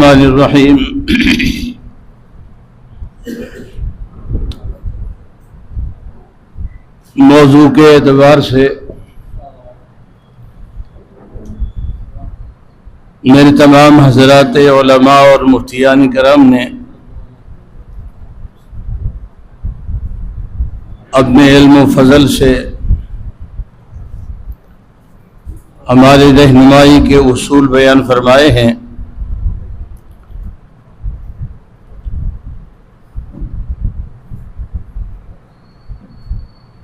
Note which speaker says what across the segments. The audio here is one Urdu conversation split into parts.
Speaker 1: الرحمن الرحیم۔ موضوع کے اعتبار سے میرے تمام حضرات علماء اور مفتیان کرام نے اپنے علم و فضل سے ہماری رہنمائی کے اصول بیان فرمائے ہیں،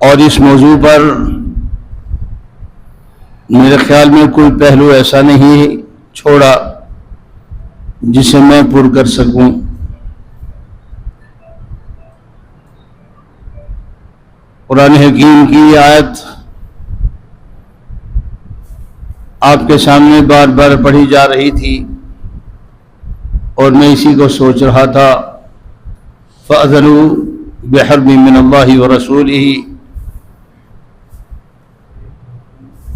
Speaker 1: اور اس موضوع پر میرے خیال میں کوئی پہلو ایسا نہیں چھوڑا جسے میں پر کر سکوں۔ قرآن حکیم کی آیت آپ کے سامنے بار بار پڑھی جا رہی تھی اور میں اسی کو سوچ رہا تھا، فَأَذَنُوا بِحَرْبٍ مِّنَ اللَّهِ وَرَسُولِهِ۔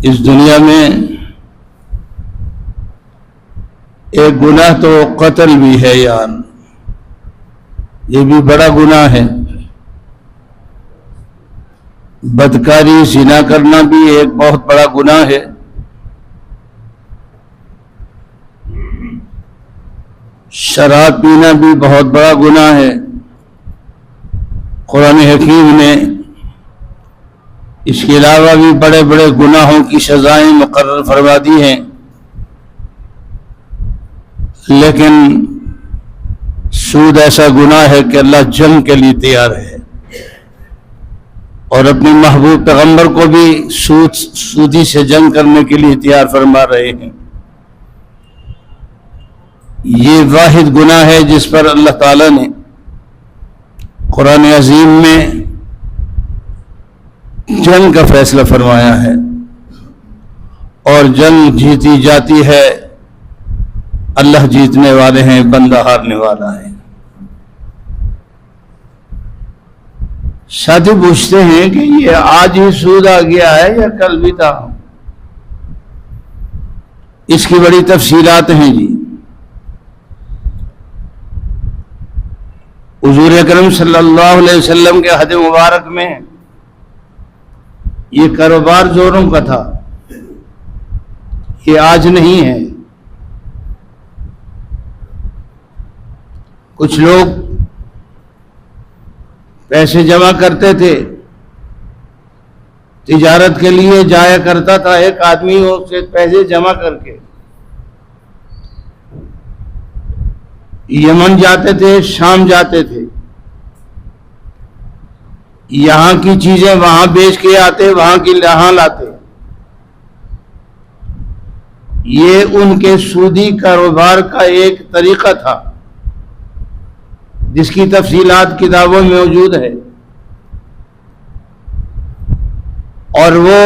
Speaker 1: اس دنیا میں ایک گناہ تو قتل بھی ہے یار، یہ بھی بڑا گناہ ہے۔ بدکاری زنا کرنا بھی ایک بہت بڑا گناہ ہے۔ شراب پینا بھی بہت بڑا گناہ ہے۔ قرآن حکیم نے اس کے علاوہ بھی بڑے بڑے گناہوں کی سزائیں مقرر فرما دی ہیں، لیکن سود ایسا گناہ ہے کہ اللہ جنگ کے لیے تیار ہے، اور اپنے محبوب پیغمبر کو بھی سودی سے جنگ کرنے کے لیے تیار فرما رہے ہیں۔ یہ واحد گناہ ہے جس پر اللہ تعالیٰ نے قرآن عظیم میں جنگ کا فیصلہ فرمایا ہے، اور جنگ جیتی جاتی ہے، اللہ جیتنے والے ہیں، بندہ ہارنے والا ہے۔ ساتھی پوچھتے ہیں کہ یہ آج ہی سود آ گیا ہے یا کل بھی تھا؟ اس کی بڑی تفصیلات ہیں جی۔ حضور اکرم صلی اللہ علیہ وسلم کے عہد مبارک میں یہ کاروبار زوروں کا تھا، یہ آج نہیں ہے۔ کچھ لوگ پیسے جمع کرتے تھے، تجارت کے لیے جایا کرتا تھا ایک آدمی سے پیسے جمع کر کے، یمن جاتے تھے، شام جاتے تھے، یہاں کی چیزیں وہاں بیچ کے آتے، وہاں کی یہاں لاتے۔ یہ ان کے سودی کاروبار کا ایک طریقہ تھا جس کی تفصیلات کتابوں میں موجود ہے، اور وہ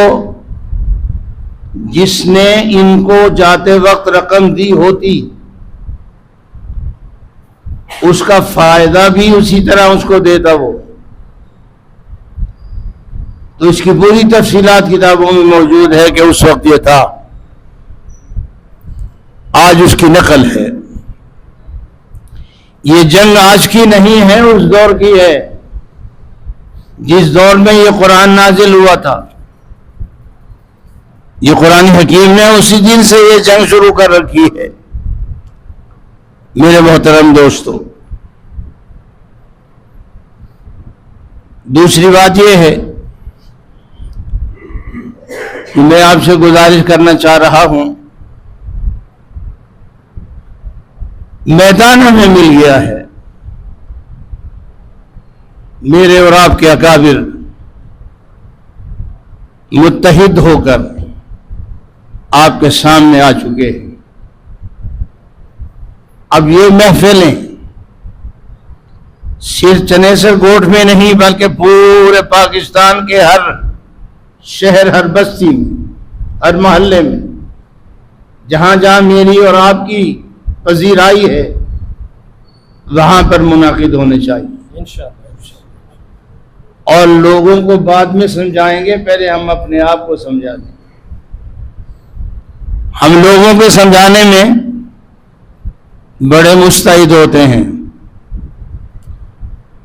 Speaker 1: جس نے ان کو جاتے وقت رقم دی ہوتی اس کا فائدہ بھی اسی طرح اس کو دیتا وہ، تو اس کی پوری تفصیلات کتابوں میں موجود ہے کہ اس وقت یہ تھا، آج اس کی نقل ہے۔ یہ جنگ آج کی نہیں ہے، اس دور کی ہے جس دور میں یہ قرآن نازل ہوا تھا۔ یہ قرآن حکیم نے اسی دن سے یہ جنگ شروع کر رکھی ہے۔ میرے محترم دوستو، دوسری بات یہ ہے کہ میں آپ سے گزارش کرنا چاہ رہا ہوں، میدان ہمیں مل گیا ہے، میرے اور آپ کے اکابر متحد ہو کر آپ کے سامنے آ چکے ہیں۔ اب یہ محفلیں صرف چنیسر کوٹ میں نہیں بلکہ پورے پاکستان کے ہر شہر، ہر بستی میں، ہر محلے میں، جہاں جہاں میری اور آپ کی پذیرائی ہے وہاں پر منعقد ہونے چاہیے انشاءاللہ، اور لوگوں کو بعد میں سمجھائیں گے، پہلے ہم اپنے آپ کو سمجھا دیں۔ ہم لوگوں کو سمجھانے میں بڑے مستعد ہوتے ہیں،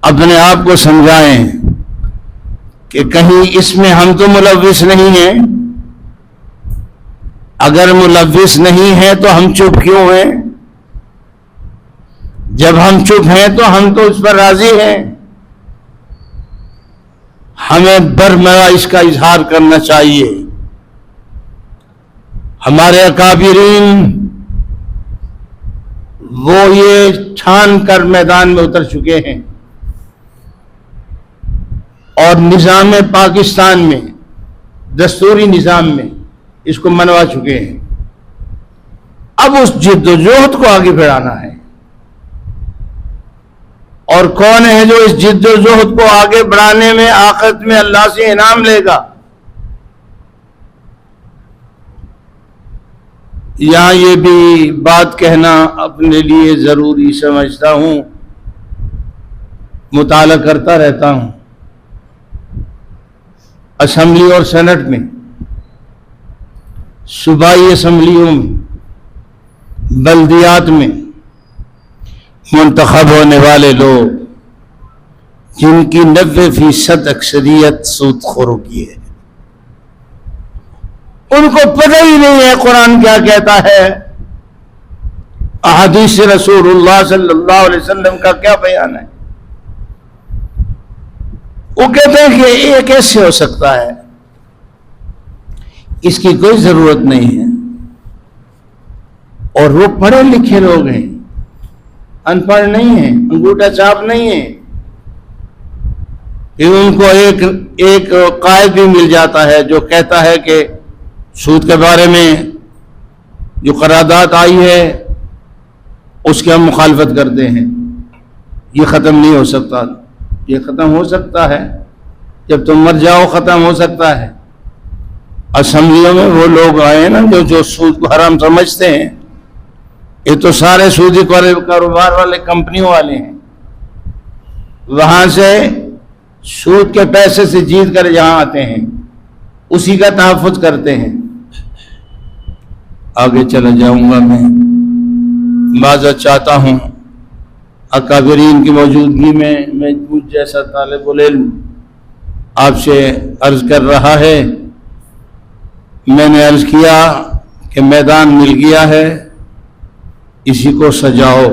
Speaker 1: اپنے آپ کو سمجھائیں کہ کہیں اس میں ہم تو ملوث نہیں ہیں، اگر ملوث نہیں ہیں تو ہم چپ کیوں ہیں؟ جب ہم چپ ہیں تو ہم تو اس پر راضی ہیں، ہمیں برملا اس کا اظہار کرنا چاہیے۔ ہمارے اکابرین وہ یہ ٹھان کر میدان میں اتر چکے ہیں اور نظام پاکستان میں، دستوری نظام میں اس کو منوا چکے ہیں۔ اب اس جد و جہد کو آگے بڑھانا ہے، اور کون ہے جو اس جد و جہد کو آگے بڑھانے میں آخرت میں اللہ سے انعام لے گا؟ یہاں یہ بھی بات کہنا اپنے لیے ضروری سمجھتا ہوں، مطالعہ کرتا رہتا ہوں۔ اسمبلی اور سینٹ میں، صوبائی اسمبلیوں میں، بلدیات میں منتخب ہونے والے لوگ جن کی 90% اکثریت سود خوروں کی ہے، ان کو پتہ ہی نہیں ہے قرآن کیا کہتا ہے، احادیث رسول اللہ صلی اللہ علیہ وسلم کا کیا بیان ہے۔ وہ کہتے ہیں کہ یہ کیسے ہو سکتا ہے، اس کی کوئی ضرورت نہیں ہے، اور وہ پڑھے لکھے لوگ ہیں، ان پڑھ نہیں ہیں، انگوٹھا چھاپ نہیں ہیں، کہ ان کو ایک قائد بھی مل جاتا ہے جو کہتا ہے کہ سود کے بارے میں جو قرارداد آئی ہے اس کی ہم مخالفت کرتے ہیں، یہ ختم نہیں ہو سکتا۔ یہ ختم ہو سکتا ہے، جب تم مر جاؤ ختم ہو سکتا ہے۔ اسمبلیوں میں وہ لوگ آئے نا جو سود کو حرام سمجھتے ہیں، یہ تو سارے سودی کاروبار والے کمپنیوں والے ہیں، وہاں سے سود کے پیسے سے جیت کر یہاں آتے ہیں، اسی کا تحفظ کرتے ہیں۔ آگے چلا جاؤں گا، میں معذرت چاہتا ہوں اکابرین کی موجودگی میں مجھ جیسا طالب العلم آپ سے عرض کر رہا ہے۔ میں نے عرض کیا کہ میدان مل گیا ہے، اسی کو سجاؤ،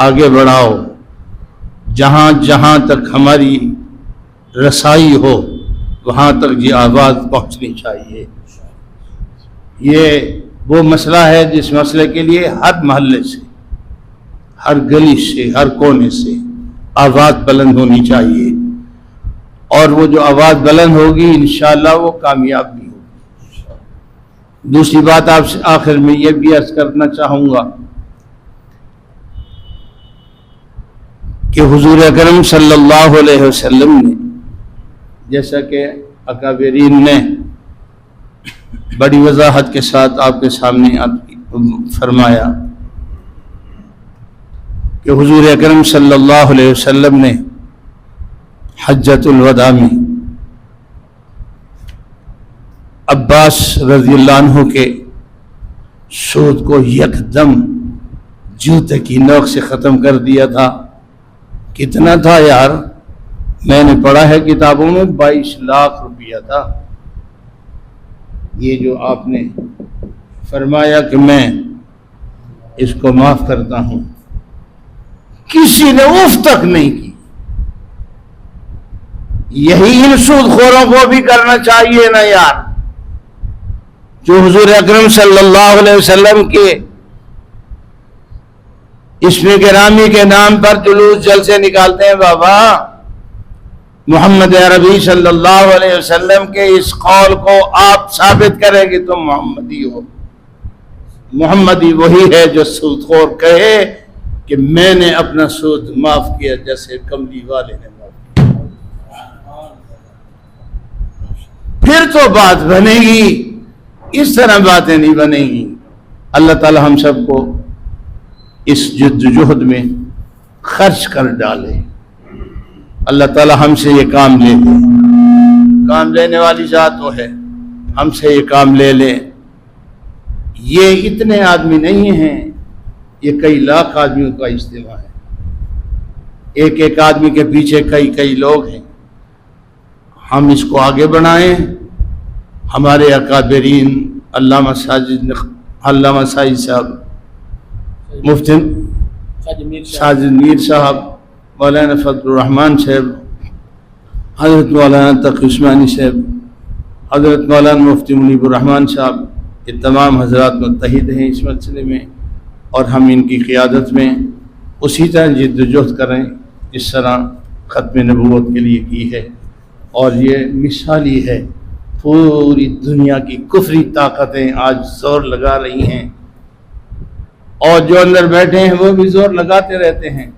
Speaker 1: آگے بڑھاؤ، جہاں جہاں تک ہماری رسائی ہو وہاں تک یہ آواز پہنچنی چاہیے۔ یہ وہ مسئلہ ہے جس مسئلے کے لیے ہر محلے سے، ہر گلی سے، ہر کونے سے آواز بلند ہونی چاہیے، اور وہ جو آواز بلند ہوگی انشاءاللہ وہ کامیاب بھی ہوگی۔ دوسری بات آپ سے آخر میں یہ بھی عرض کرنا چاہوں گا کہ حضور اکرم صلی اللہ علیہ وسلم نے، جیسا کہ اکابرین نے بڑی وضاحت کے ساتھ آپ کے سامنے فرمایا کہ حضور اکرم صلی اللہ علیہ وسلم نے حجۃ الوداع میں عباس رضی اللہ عنہ کے سود کو یکدم جوتے کی نوک سے ختم کر دیا تھا۔ کتنا تھا یار؟ میں نے پڑھا ہے کتابوں میں 22 لاکھ روپیہ تھا۔ یہ جو آپ نے فرمایا کہ میں اس کو معاف کرتا ہوں، کسی نے اف تک نہیں کی۔ یہی ان سود خوروں کو بھی کرنا چاہیے نا یار، جو حضور اکرم صلی اللہ علیہ وسلم کے اسم گرامی کے نام پر جلوس جلسے نکالتے ہیں۔ بابا محمد عربی صلی اللہ علیہ وسلم کے اس قول کو آپ ثابت کریں کہ تم محمدی ہو۔ محمدی وہی ہے جو سود خور کہے کہ میں نے اپنا سود معاف کیا جیسے کملی والے نے معاف کیا، پھر تو بات بنے گی، اس طرح باتیں نہیں بنے گی۔ اللہ تعالی ہم سب کو اس جدوجہد میں خرچ کر ڈالے۔ اللہ تعالی ہم سے یہ کام لے لے، کام لینے والی ذات وہ ہے، ہم سے یہ کام لے لے۔ یہ اتنے آدمی نہیں ہیں، یہ کئی لاکھ آدمیوں کا اجتماع ہے، ایک ایک آدمی کے پیچھے کئی کئی لوگ ہیں۔ ہم اس کو آگے بڑھائیں۔ ہمارے اکابرین علامہ ساجد صاحب، مفتی ساجد میر صاحب، مولانا فضل الرحمان صاحب، حضرت مولانا تقی عثمانی صاحب، حضرت مولانا مفتی منیب الرحمان صاحب، یہ تمام حضرات متحد ہیں اس مسئلے میں، اور ہم ان کی قیادت میں اسی طرح جد و جہد کریں جس طرح ختم نبوت کے لیے کی ہے۔ اور یہ مثالی ہے، پوری دنیا کی کفری طاقتیں آج زور لگا رہی ہیں، اور جو اندر بیٹھے ہیں وہ بھی زور لگاتے رہتے ہیں۔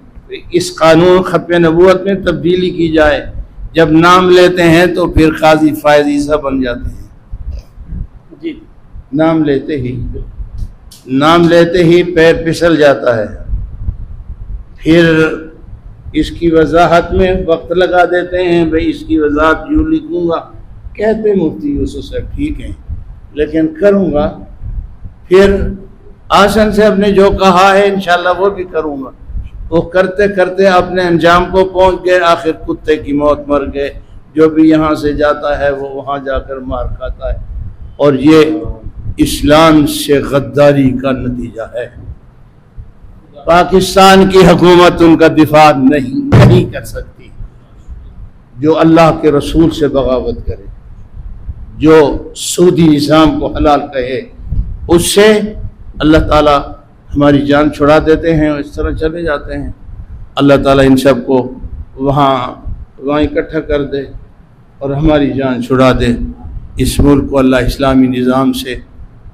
Speaker 1: اس قانون ختم نبوت میں تبدیلی کی جائے، جب نام لیتے ہیں تو پھر قاضی فائز عیسیٰ بن جاتے ہیں جی، نام لیتے ہی پیر پھسل جاتا ہے، پھر اس کی وضاحت میں وقت لگا دیتے ہیں، بھئی اس کی وضاحت یوں لکھوں گا، کہتے مفتی یوسف صاحب ٹھیک ہیں لیکن کروں گا، پھر آسن سے نے جو کہا ہے انشاءاللہ وہ بھی کروں گا، وہ کرتے کرتے اپنے انجام کو پہنچ گئے، آخر کتے کی موت مر گئے۔ جو بھی یہاں سے جاتا ہے وہ وہاں جا کر مار کھاتا ہے، اور یہ اسلام سے غداری کا نتیجہ ہے۔ پاکستان کی حکومت ان کا دفاع نہیں کر سکتی۔ جو اللہ کے رسول سے بغاوت کرے، جو سودی نظام کو حلال کہے، اس سے اللہ تعالیٰ ہماری جان چھڑا دیتے ہیں، اور اس طرح چلے جاتے ہیں۔ اللہ تعالیٰ ان سب کو وہاں اکٹھا کر دے اور ہماری جان چھڑا دے، اس ملک کو اللہ اسلامی نظام سے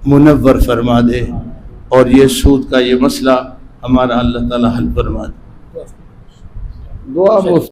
Speaker 1: منور فرما دے، اور یہ سود کا یہ مسئلہ ہمارا اللہ تعالیٰ حل فرما دے۔ دعا